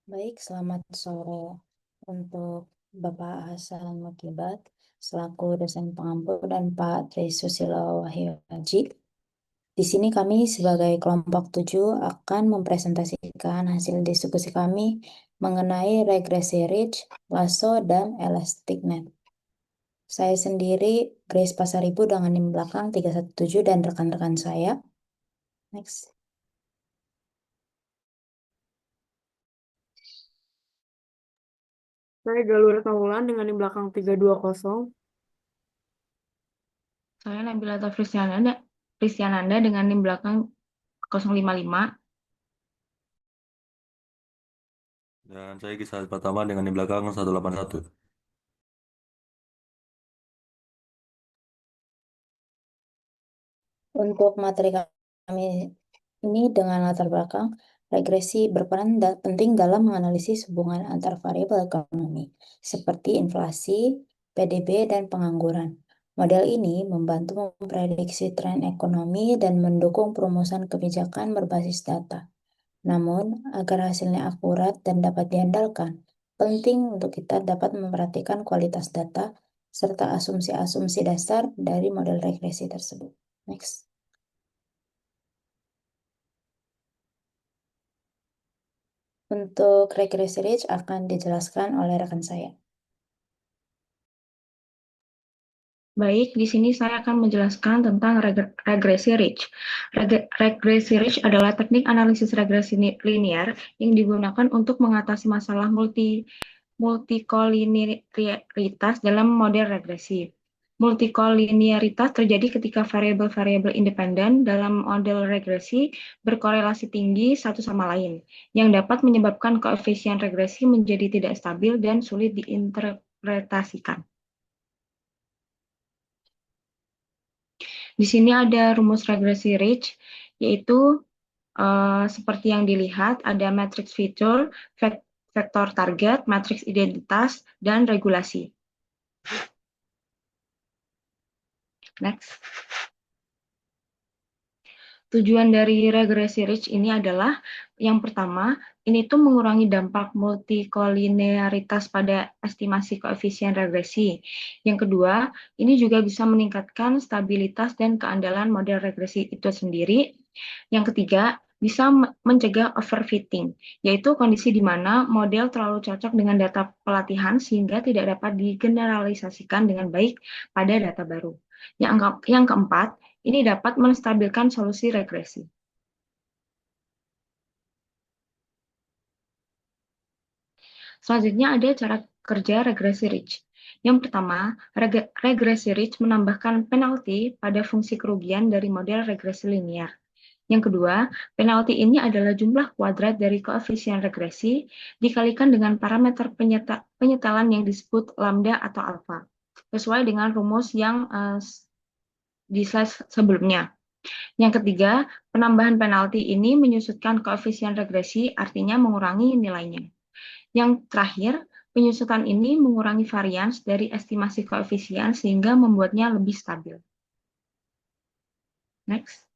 Baik, selamat sore untuk Bapak Hasan Mukibat selaku dosen pengampu dan Pak Tri Susilo Wahyu Haji. Di sini kami sebagai kelompok 7 akan mempresentasikan hasil diskusi kami mengenai regresi Ridge, Lasso, dan Elastic Net. Saya sendiri, Grace Pasaribu dengan NIM belakang 317 dan rekan-rekan saya. Next. Saya Galur Taulan dengan di belakang 320. Saya Nabila Fristiananda dengan NIM belakang 055. Dan saya Kisah Pertama dengan di belakang 181. Untuk materi kami ini dengan latar belakang regresi berperan penting dalam menganalisis hubungan antar variabel ekonomi seperti inflasi, PDB, dan pengangguran. Model ini membantu memprediksi tren ekonomi dan mendukung perumusan kebijakan berbasis data. Namun, agar hasilnya akurat dan dapat diandalkan, penting untuk kita dapat memperhatikan kualitas data serta asumsi-asumsi dasar dari model regresi tersebut. Next. Untuk regresi Ridge akan dijelaskan oleh rekan saya. Baik, di sini saya akan menjelaskan tentang regresi Ridge. Regresi Ridge adalah teknik analisis regresi linear yang digunakan untuk mengatasi masalah multikoliniaritas dalam model regresi. Multikoliniaritas terjadi ketika variabel-variabel independen dalam model regresi berkorelasi tinggi satu sama lain, yang dapat menyebabkan koefisien regresi menjadi tidak stabil dan sulit diinterpretasikan. Di sini ada rumus regresi Ridge, yaitu seperti yang dilihat, ada matriks feature, vektor target, matriks identitas, dan regulasi. Next. Tujuan dari regresi Ridge ini adalah, yang pertama, ini tuh mengurangi dampak multikolinearitas pada estimasi koefisien regresi. Yang kedua, ini juga bisa meningkatkan stabilitas dan keandalan model regresi itu sendiri. Yang ketiga, bisa mencegah overfitting, yaitu kondisi di mana model terlalu cocok dengan data pelatihan sehingga tidak dapat digeneralisasikan dengan baik pada data baru. Yang keempat, ini dapat menstabilkan solusi regresi. Selanjutnya ada cara kerja regresi Ridge. Yang pertama, regresi Ridge menambahkan penalti pada fungsi kerugian dari model regresi linear. Yang kedua, penalti ini adalah jumlah kuadrat dari koefisien regresi dikalikan dengan parameter penyetelan yang disebut lambda atau alfa, sesuai dengan rumus yang di slide sebelumnya. Yang ketiga, penambahan penalti ini menyusutkan koefisien regresi, artinya mengurangi nilainya. Yang terakhir, penyusutan ini mengurangi varians dari estimasi koefisien sehingga membuatnya lebih stabil. Next.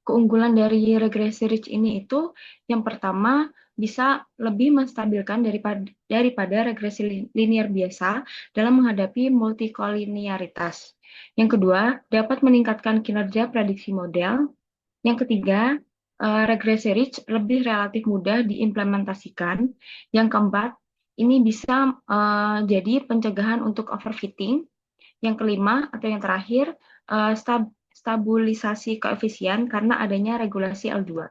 Keunggulan dari regresi Ridge ini itu, yang pertama, bisa lebih menstabilkan daripada regresi linear biasa dalam menghadapi multikoliniaritas. Yang kedua, dapat meningkatkan kinerja prediksi model. Yang ketiga, regresi Ridge lebih relatif mudah diimplementasikan. Yang keempat, ini bisa jadi pencegahan untuk overfitting. Yang kelima atau yang terakhir, stabilisasi koefisien karena adanya regulasi L2.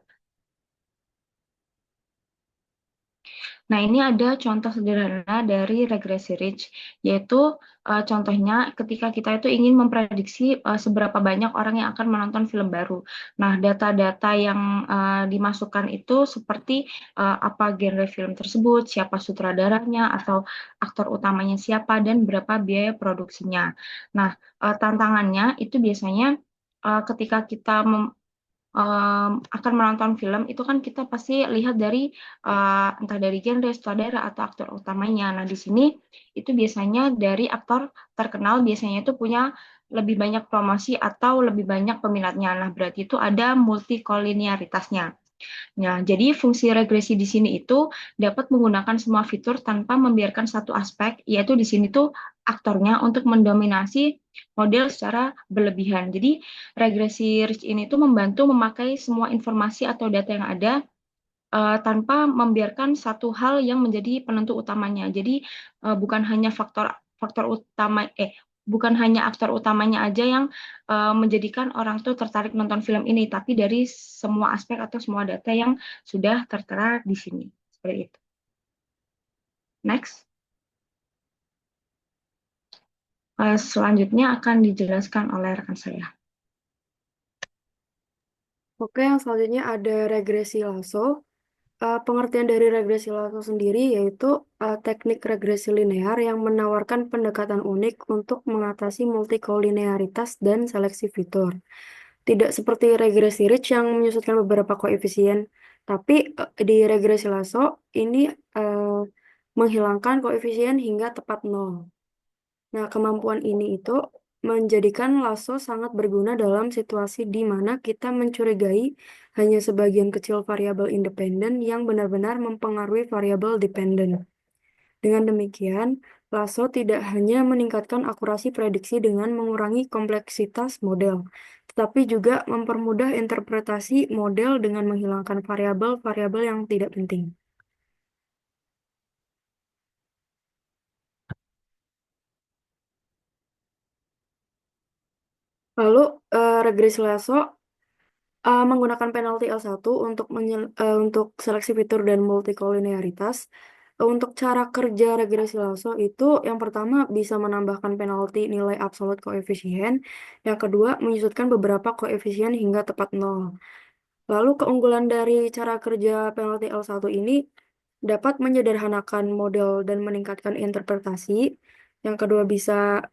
Nah, ini ada contoh sederhana dari regresi Ridge, yaitu contohnya ketika kita itu ingin memprediksi seberapa banyak orang yang akan menonton film baru. Nah, data-data yang dimasukkan itu seperti apa genre film tersebut, siapa sutradaranya, atau aktor utamanya siapa, dan berapa biaya produksinya. Nah, tantangannya itu biasanya ketika kita akan menonton film itu kan kita pasti lihat dari entah dari genre, sutradara atau aktor utamanya. Nah, di sini itu biasanya dari aktor terkenal biasanya itu punya lebih banyak promosi atau lebih banyak peminatnya. Nah, berarti itu ada multikoliniaritasnya. Nah, jadi fungsi regresi di sini itu dapat menggunakan semua fitur tanpa membiarkan satu aspek, yaitu di sini tuh aktornya untuk mendominasi model secara berlebihan. Jadi, regresi rich ini tuh membantu memakai semua informasi atau data yang ada tanpa membiarkan satu hal yang menjadi penentu utamanya. Jadi, bukan hanya faktor utama bukan hanya aktor utamanya aja yang menjadikan orang tuh tertarik nonton film ini, tapi dari semua aspek atau semua data yang sudah tertera di sini. Seperti itu. Next. Selanjutnya akan dijelaskan oleh rekan saya. Oke, yang selanjutnya ada regresi Lasso. Pengertian dari regresi Lasso sendiri yaitu teknik regresi linear yang menawarkan pendekatan unik untuk mengatasi multikolinearitas dan seleksi fitur. Tidak seperti regresi Rich yang menyusutkan beberapa koefisien, tapi di regresi Lasso ini menghilangkan koefisien hingga tepat nol. Nah, kemampuan ini itu menjadikan Lasso sangat berguna dalam situasi di mana kita mencurigai hanya sebagian kecil variabel independen yang benar-benar mempengaruhi variabel dependen. Dengan demikian, Lasso tidak hanya meningkatkan akurasi prediksi dengan mengurangi kompleksitas model, tetapi juga mempermudah interpretasi model dengan menghilangkan variabel-variabel yang tidak penting. Lalu, regresi Lasso menggunakan penalti L1 untuk seleksi fitur dan multikolinearitas. Untuk cara kerja regresi Lasso itu yang pertama bisa menambahkan penalti nilai absolut koefisien, yang kedua menyusutkan beberapa koefisien hingga tepat nol. Lalu keunggulan dari cara kerja penalti L1 ini dapat menyederhanakan model dan meningkatkan interpretasi. Yang kedua bisa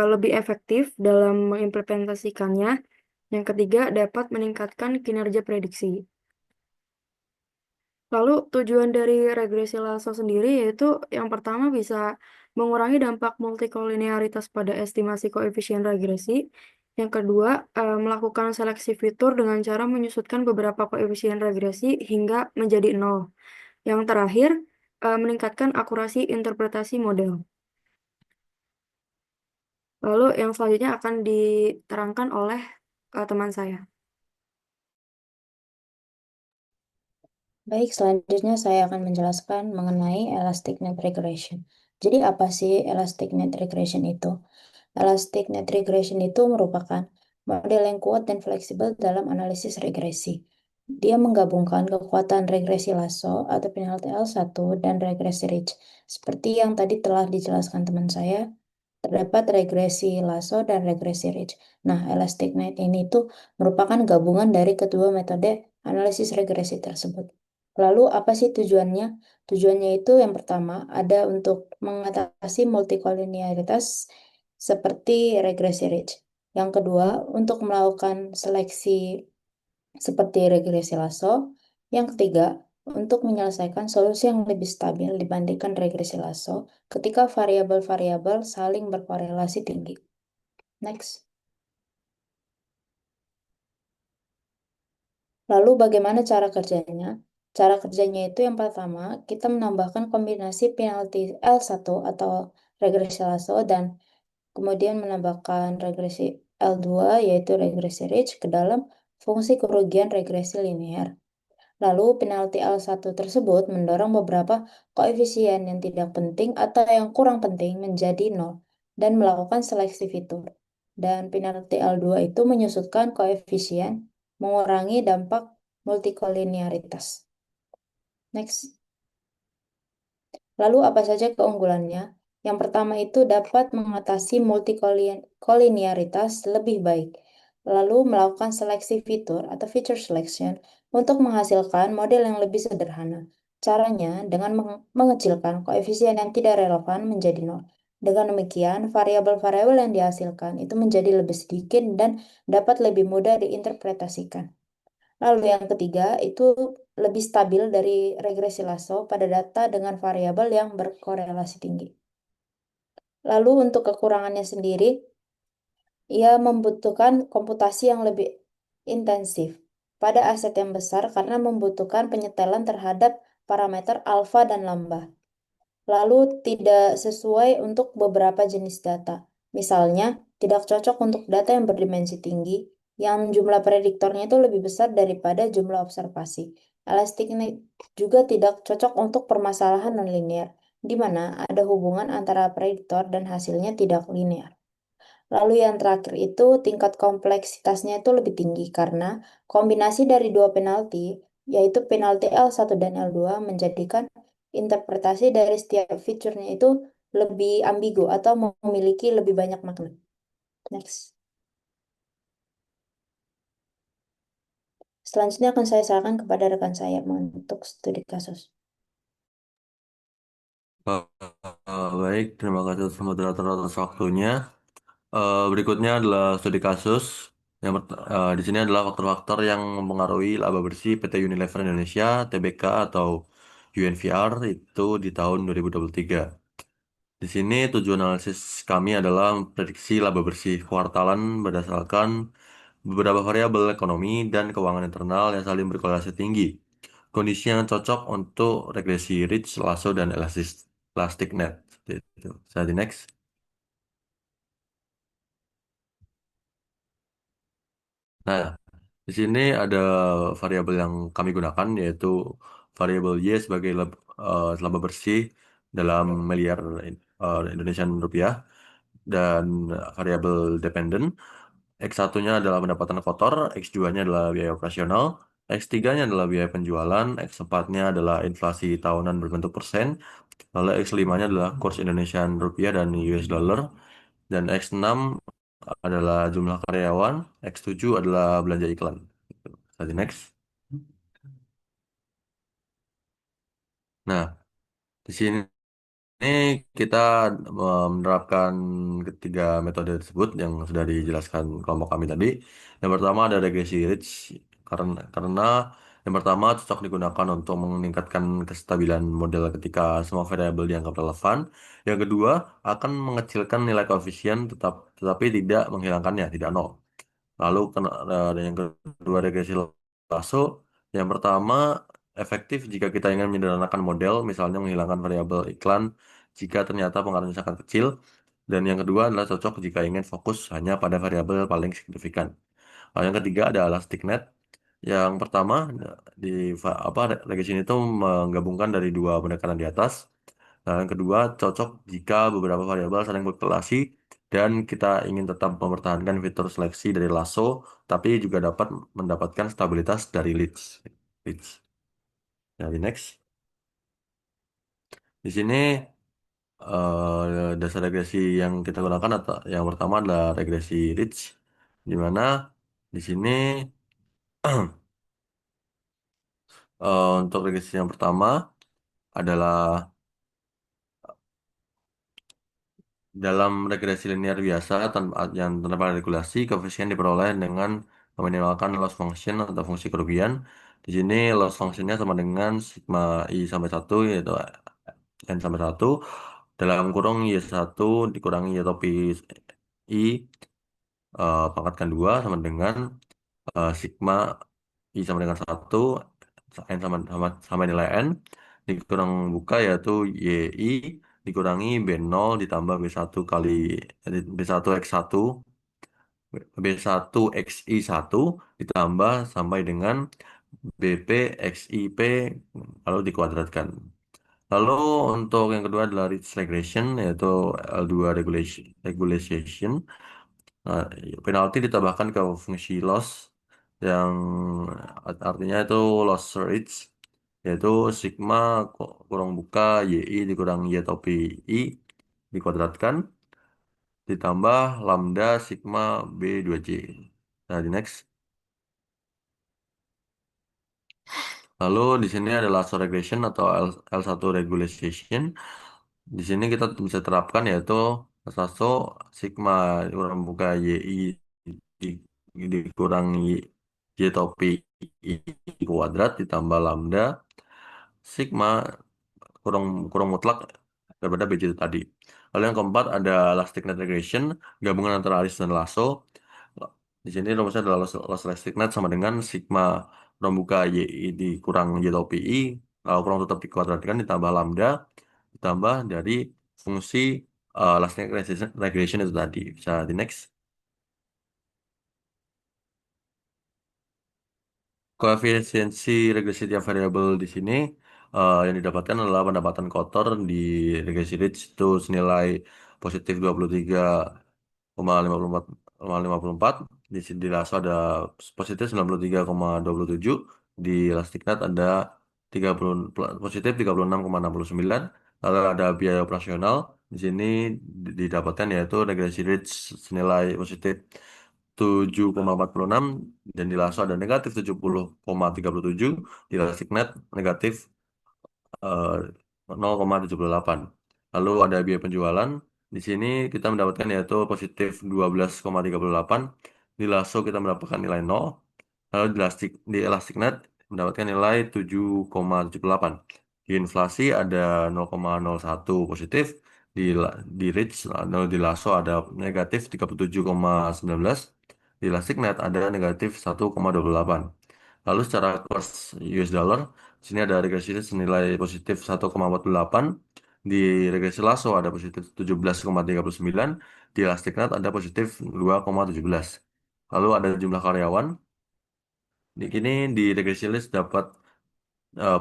lebih efektif dalam mengimplementasikannya. Yang ketiga, dapat meningkatkan kinerja prediksi. Lalu tujuan dari regresi Lasso sendiri yaitu yang pertama bisa mengurangi dampak multikolinearitas pada estimasi koefisien regresi. Yang kedua, melakukan seleksi fitur dengan cara menyusutkan beberapa koefisien regresi hingga menjadi nol. Yang terakhir, meningkatkan akurasi interpretasi model. Lalu yang selanjutnya akan diterangkan oleh teman saya. Baik, selanjutnya saya akan menjelaskan mengenai elastic net regression. Jadi apa sih elastic net regression itu? Elastic net regression itu merupakan model yang kuat dan fleksibel dalam analisis regresi. Dia menggabungkan kekuatan regresi Lasso atau penalti L1 dan regresi Ridge. Seperti yang tadi telah dijelaskan teman saya, terdapat regresi Lasso dan regresi Ridge. Nah, elastic net ini tuh merupakan gabungan dari kedua metode analisis regresi tersebut. Lalu apa sih tujuannya? Tujuannya itu yang pertama ada untuk mengatasi multikolinearitas seperti regresi Ridge. Yang kedua, untuk melakukan seleksi seperti regresi Lasso. Yang ketiga, untuk menyelesaikan solusi yang lebih stabil dibandingkan regresi Lasso ketika variabel-variabel saling berkorelasi tinggi. Next. Lalu bagaimana cara kerjanya? Cara kerjanya itu yang pertama, kita menambahkan kombinasi penalti L1 atau regresi Lasso dan kemudian menambahkan regresi L2 yaitu regresi Ridge ke dalam fungsi kerugian regresi linear. Lalu penalti L1 tersebut mendorong beberapa koefisien yang tidak penting atau yang kurang penting menjadi nol dan melakukan seleksi fitur. Dan penalti L2 itu menyusutkan koefisien, mengurangi dampak multikolinearitas. Next. Lalu apa saja keunggulannya? Yang pertama itu dapat mengatasi multikolinearitas lebih baik, lalu melakukan seleksi fitur atau feature selection untuk menghasilkan model yang lebih sederhana. Caranya dengan mengecilkan koefisien yang tidak relevan menjadi nol. Dengan demikian, variabel-variabel yang dihasilkan itu menjadi lebih sedikit dan dapat lebih mudah diinterpretasikan. Lalu yang ketiga itu lebih stabil dari regresi Lasso pada data dengan variabel yang berkorelasi tinggi. Lalu untuk kekurangannya sendiri, ia membutuhkan komputasi yang lebih intensif. pada aset yang besar karena membutuhkan penyetelan terhadap parameter alfa dan lambda. Lalu tidak sesuai untuk beberapa jenis data. Misalnya, tidak cocok untuk data yang berdimensi tinggi, yang jumlah prediktornya itu lebih besar daripada jumlah observasi. Elastic net juga tidak cocok untuk permasalahan nonlinear, di mana ada hubungan antara prediktor dan hasilnya tidak linear. Lalu yang terakhir itu tingkat kompleksitasnya itu lebih tinggi karena kombinasi dari dua penalti, yaitu penalti L1 dan L2 menjadikan interpretasi dari setiap fiturnya itu lebih ambigu atau memiliki lebih banyak makna. Next. Selanjutnya akan saya serahkan kepada rekan saya untuk studi kasus. Baik, terima kasih atas moderator atas waktunya. Berikutnya adalah studi kasus. Di sini adalah faktor-faktor yang mempengaruhi laba bersih PT Unilever Indonesia (TBK) atau UNVR itu di tahun 2023. Di sini tujuan analisis kami adalah prediksi laba bersih kuartalan berdasarkan beberapa variabel ekonomi dan keuangan internal yang saling berkorelasi tinggi. Kondisi yang cocok untuk regresi Rich, Lasso, dan Elastic Net. Seperti itu. Saya next. Nah, di sini ada variabel yang kami gunakan yaitu variabel Y sebagai laba bersih dalam miliar Indonesian rupiah dan variabel dependen. X1-nya adalah pendapatan kotor, X2-nya adalah biaya operasional, X3-nya adalah biaya penjualan, X4-nya adalah inflasi tahunan berbentuk persen, lalu X5-nya adalah kurs Indonesian rupiah dan US dollar, dan X6 adalah jumlah karyawan, X7 adalah belanja iklan. Jadi next. Nah, di sini kita menerapkan ketiga metode tersebut yang sudah dijelaskan kelompok kami tadi. Yang pertama ada regresi Rich karena yang pertama cocok digunakan untuk meningkatkan kestabilan model ketika semua variabel dianggap relevan. Yang kedua akan mengecilkan nilai koefisien tetapi tidak menghilangkannya, tidak nol. Lalu yang kedua regresi Lasso. Yang pertama efektif jika kita ingin menyederhanakan model, misalnya menghilangkan variabel iklan jika ternyata pengaruhnya sangat kecil. Dan yang kedua adalah cocok jika ingin fokus hanya pada variabel paling signifikan. Lalu yang ketiga ada elastic net. Yang pertama di regresi ini tuh menggabungkan dari dua pendekatan di atas. Nah, yang kedua, cocok jika beberapa variabel saling berkorelasi dan kita ingin tetap mempertahankan fitur seleksi dari lasso, tapi juga dapat mendapatkan stabilitas dari leads. Leads. Nah, di next. Di sini dasar regresi yang kita gunakan atau yang pertama adalah regresi Rich, di mana di sini untuk regresi yang pertama adalah dalam regresi linear biasa yang tanpa regulasi, koefisien diperoleh dengan meminimalkan loss function atau fungsi kerugian. Di sini loss functionnya sama dengan sigma i sampai 1 yaitu n sampai 1 dalam kurung y1 dikurangi y topi i pangkatkan 2 sama dengan sigma i sama dengan 1 n sama nilai n dikurang buka yaitu yi dikurangi B0 ditambah B1 kali B1 X1 B1 XI1 ditambah sampai dengan BP XIP lalu dikuadratkan. Lalu untuk yang kedua adalah ridge regression yaitu L2 regulation. Nah, penalti ditambahkan ke fungsi loss yang artinya itu loss rates yaitu sigma kurang buka yi dikurang y topi i dikuadratkan ditambah lambda sigma B2J. Nah, di next. Lalu di sini ada lasso regression atau L1 regulation. Di sini kita bisa terapkan yaitu lasso sigma kurang buka yi di- dikurangi y topi i kuadrat ditambah lambda sigma kurang kurang mutlak daripada BJ itu tadi. Lalu yang keempat ada elastic net regression, gabungan antara Alice dan Lasso. Di sini rumusnya adalah loss elastic net sama dengan sigma rombuka YI dikurang Y tau PI, kurang tetap dikuadratkan ditambah lambda, ditambah dari fungsi elastic regression itu tadi. Bisa di next. Koefisiensi regresi tiap variabel di sini yang didapatkan adalah pendapatan kotor di regresi ridge itu senilai positif 23,54. Di lasso ada positif 93,27. Di Elasticnet ada 30 positif 36,69. Lalu ada biaya operasional. Di sini didapatkan yaitu regresi ridge senilai positif 7,46 dan di Lasso ada negatif 70,37, di Elasticnet negatif eh, 0,78. Lalu ada biaya penjualan. Di sini kita mendapatkan yaitu positif 12,38. Di Lasso kita mendapatkan nilai 0. Lalu di Elasticnet mendapatkan nilai 7,78. Di inflasi ada 0,01 positif. Di Rich, lalu di Lasso ada negatif 37,19. Di Elasticnet ada negatif 1,28. Lalu secara kurs US dollar, sini ada regresi senilai positif 1,48. Di regresi Lasso ada positif 17,39. Di Elasticnet ada positif 2,17. Lalu ada jumlah karyawan. Di sini di regresi list dapat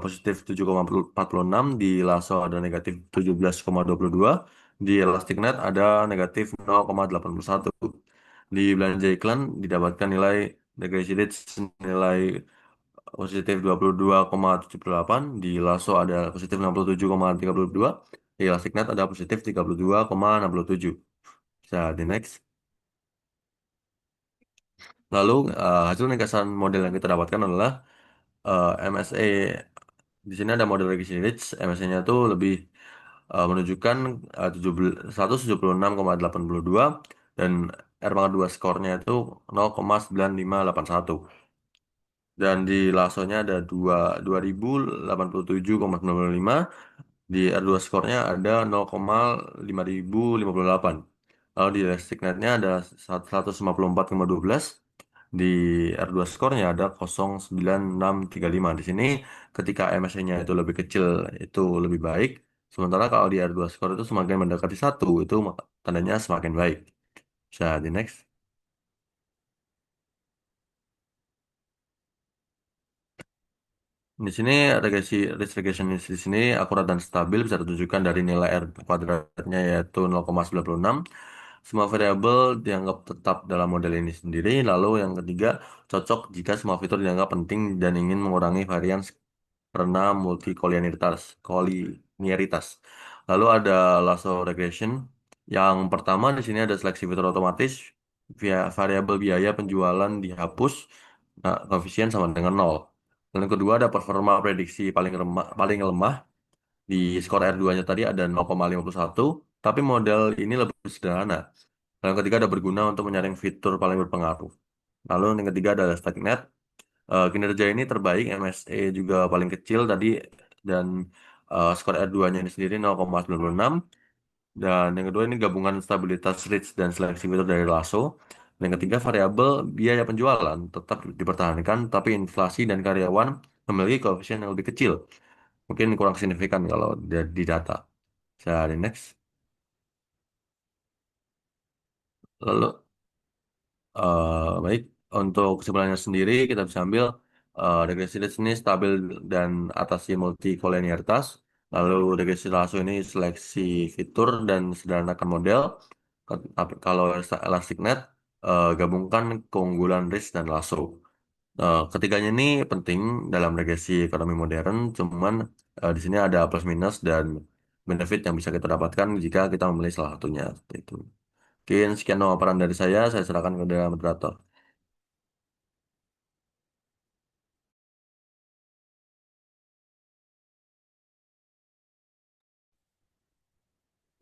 positif 7,46. Di Lasso ada negatif 17,22. Di Elasticnet ada negatif 0,81. Di belanja iklan didapatkan nilai regresi rate nilai positif 22,78. Di Lasso ada positif 67,32. Di Elasticnet ada positif 32,67. Bisa di next. Lalu hasil ringkasan model yang kita dapatkan adalah MSA. Di sini ada model regresi rich. MSA-nya tuh lebih menunjukkan 176,82 dan R pangkat 2 skornya itu 0,9581. Dan di Lasso-nya ada 2087,95. Di R2 skornya ada 0,5058. Lalu di Elasticnet-nya ada 154,12. Di R2 skornya ada 09635. Di sini ketika MSI-nya itu lebih kecil itu lebih baik. Sementara kalau di R2 skor itu semakin mendekati 1 itu tandanya semakin baik. Bisa di next. Di sini risk regression di sini akurat dan stabil bisa ditunjukkan dari nilai R kuadratnya yaitu 0,96. Semua variabel dianggap tetap dalam model ini sendiri. Lalu yang ketiga, cocok jika semua fitur dianggap penting dan ingin mengurangi varians karena koliniaritas. Lalu ada lasso regression. Yang pertama di sini ada seleksi fitur otomatis. Via variabel biaya penjualan dihapus, nah, koefisien sama dengan 0. Dan yang kedua ada performa prediksi paling lemah. Di skor R2-nya tadi ada 0,51, tapi model ini lebih sederhana. Dan yang ketiga ada berguna untuk menyaring fitur paling berpengaruh. Lalu yang ketiga ada Stacknet. Kinerja ini terbaik, MSE juga paling kecil tadi, dan skor R2-nya ini sendiri 0,96. Dan yang kedua ini gabungan stabilitas reach dan seleksi fitur dari Lasso. Dan yang ketiga variabel biaya penjualan tetap dipertahankan, tapi inflasi dan karyawan memiliki koefisien yang lebih kecil. Mungkin kurang signifikan kalau di data. Saya di next. Lalu baik, untuk kesimpulannya sendiri kita bisa ambil regresi Ritz ini stabil dan atasi multikolenialitas. Lalu regresi Lasso ini seleksi fitur dan sederhanakan model. Tapi kalau Elasticnet gabungkan keunggulan Ritz dan Lasso. Ketiganya ini penting dalam regresi ekonomi modern, cuman di sini ada plus minus dan benefit yang bisa kita dapatkan jika kita memilih salah satunya. Seperti itu. Mungkin sekian paparan dari saya serahkan kepada moderator.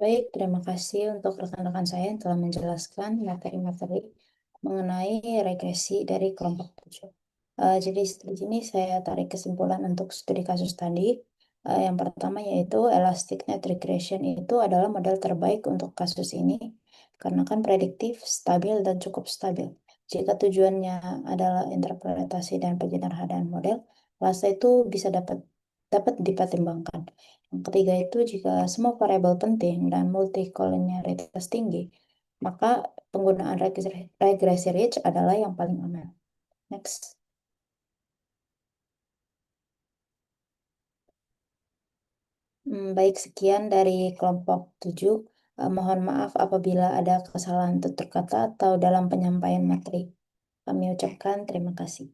Baik, terima kasih untuk rekan-rekan saya yang telah menjelaskan materi-materi mengenai regresi dari kelompok 7. Jadi di sini saya tarik kesimpulan untuk studi kasus tadi. Yang pertama yaitu elastic net regression itu adalah model terbaik untuk kasus ini karena kan prediktif, stabil, dan cukup stabil. Jika tujuannya adalah interpretasi dan penyederhanaan model, LASA itu bisa dapat dipertimbangkan. Yang ketiga itu jika semua variabel penting dan multikoliniaritas tinggi, maka penggunaan regresi ridge adalah yang paling aman. Next. Baik, sekian dari kelompok 7. Mohon maaf apabila ada kesalahan tutur kata atau dalam penyampaian materi. Kami ucapkan terima kasih.